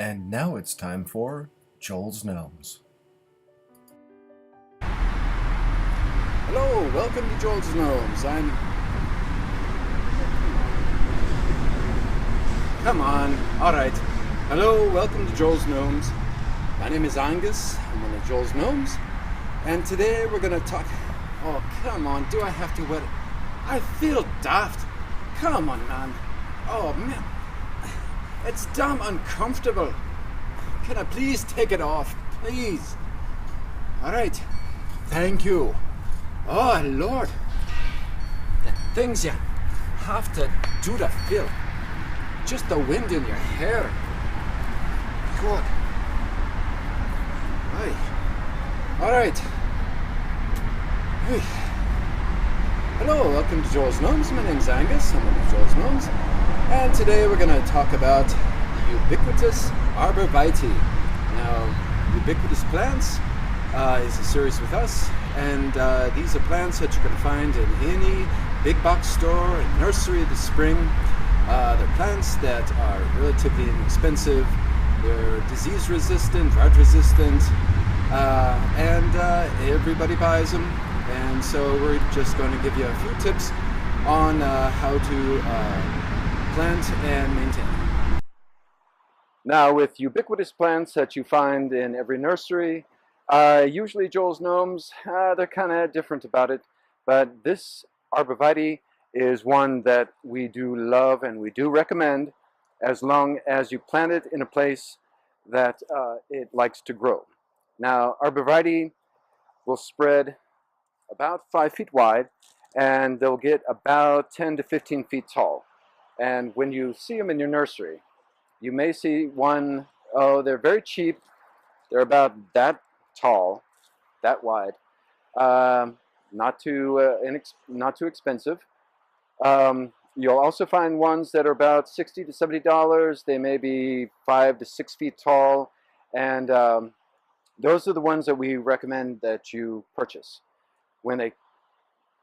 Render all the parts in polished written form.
And now it's time for Joel's Gnomes. Hello, welcome to Joel's Gnomes. Come on, alright. Hello, welcome to Joel's Gnomes. My name is Angus, I'm one of Joel's Gnomes. And today we're gonna talk... Oh, come on, do I have to wet it? I feel daft. Come on, man. Oh, man. It's damn uncomfortable. Can I please take it off? Please. Alright. Thank you. Oh, Lord. The things you have to do to feel. Just the wind in your hair. God. Aye. Alright. Hey. Hello, welcome to Joel's Gnomes. My name's Angus. I'm one of Joel's Gnomes. And today we're going to talk about Ubiquitous Arborvitae. Now, ubiquitous plants is a series with us, and these are plants that you can find in any big box store and nursery this spring. They're plants that are relatively inexpensive. They're disease resistant, drought resistant, and everybody buys them. And so we're just going to give you a few tips on how to plant and maintain. Now, with ubiquitous plants that you find in every nursery, usually Joel's Gnomes, they're kind of different about it. But this Arborvitae is one that we do love and we do recommend, as long as you plant it in a place that it likes to grow. Now, Arborvitae will spread about 5 feet wide, and they'll get about 10 to 15 feet tall. And when you see them in your nursery, you may see one, oh, they're very cheap. They're about that tall, that wide. Not too expensive. You'll also find ones that are about $60 to $70. They may be 5 to 6 feet tall, and those are the ones that we recommend that you purchase. When they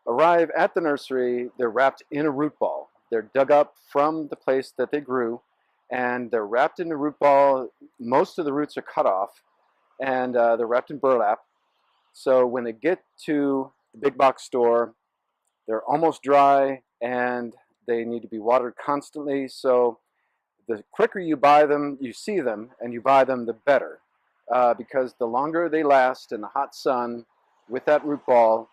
arrive at the nursery, they're wrapped in a root ball. They're dug up from the place that they grew, and they're wrapped in a root ball. Most of the roots are cut off, and they're wrapped in burlap. So when they get to the big box store, they're almost dry, and they need to be watered constantly. So the quicker you buy them, you see them, and you buy them, the better. Because the longer they last in the hot sun with that root ball,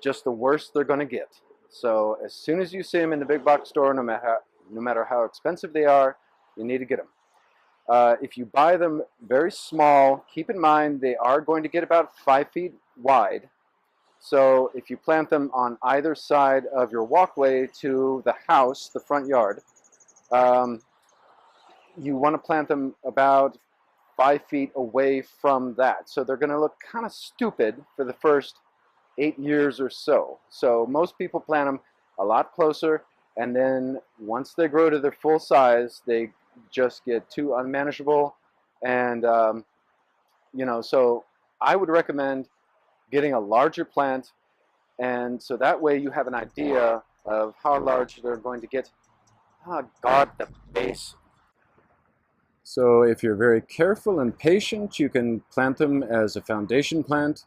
just the worse they're going to get. So as soon as you see them in the big box store, no matter how expensive they are, you need to get them. If you buy them very small, keep in mind they are going to get about 5 feet wide. So if you plant them on either side of your walkway to the house, the front yard, you want to plant them about 5 feet away from that. So they're going to look kind of stupid for the first 8 years or so. So most people plant them a lot closer, and then once they grow to their full size, they just get too unmanageable. And so I would recommend getting a larger plant, and so that way you have an idea of how large they're going to get. Oh God, the base. So if you're very careful and patient, you can plant them as a foundation plant.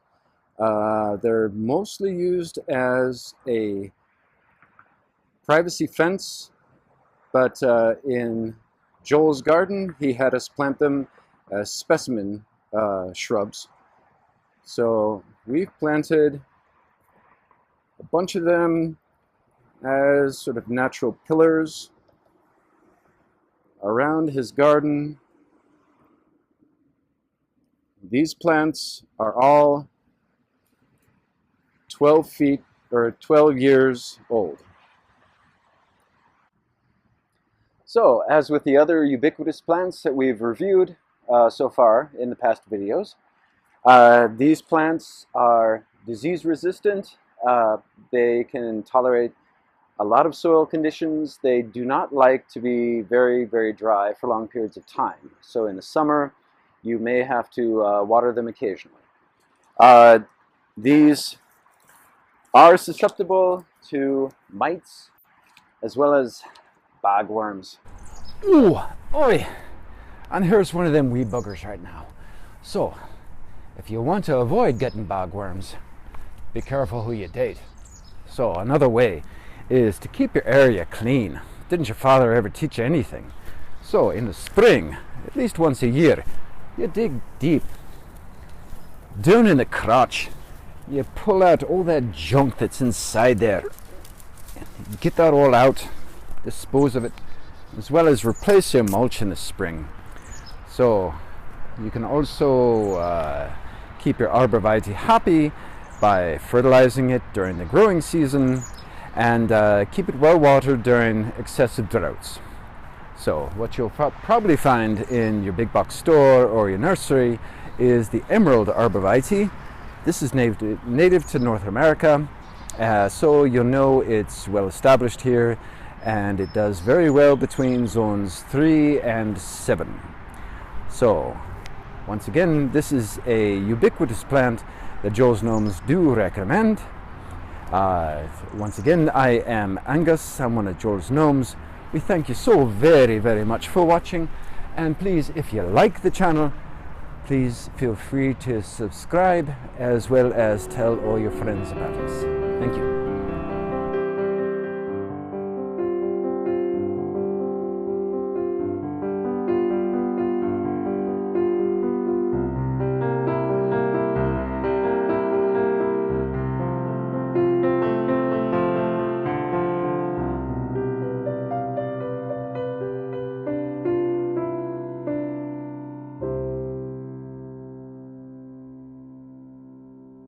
They're mostly used as a privacy fence, but in Joel's garden, he had us plant them as specimen shrubs. So we've planted a bunch of them as sort of natural pillars around his garden. These plants are all 12 feet or 12 years old. So, as with the other ubiquitous plants that we've reviewed so far in the past videos, these plants are disease resistant. They can tolerate a lot of soil conditions. They do not like to be very, very dry for long periods of time. So in the summer, you may have to water them occasionally. These are susceptible to mites as well as bagworms. Ooh, oi! And here's one of them wee buggers right now. So, if you want to avoid getting bagworms, be careful who you date. So another way is to keep your area clean. Didn't your father ever teach you anything? So in the spring, at least once a year, you dig deep. Down in the crotch, you pull out all that junk that's inside there. Get that all out, dispose of it, as well as replace your mulch in the spring. So you can also keep your arborvitae happy by fertilizing it during the growing season and keep it well watered during excessive droughts. So what you'll probably find in your big box store or your nursery is the emerald arborvitae. This is native to North America, so you'll know it's well established here, and it does very well between zones 3 and 7. So once again, this is a ubiquitous plant that Joel's Gnomes do recommend. Once again, I am Angus. I'm one of Joel's Gnomes. We thank you so very, very much for watching, and please, if you like the channel, please feel free to subscribe as well as tell all your friends about us. Thank you.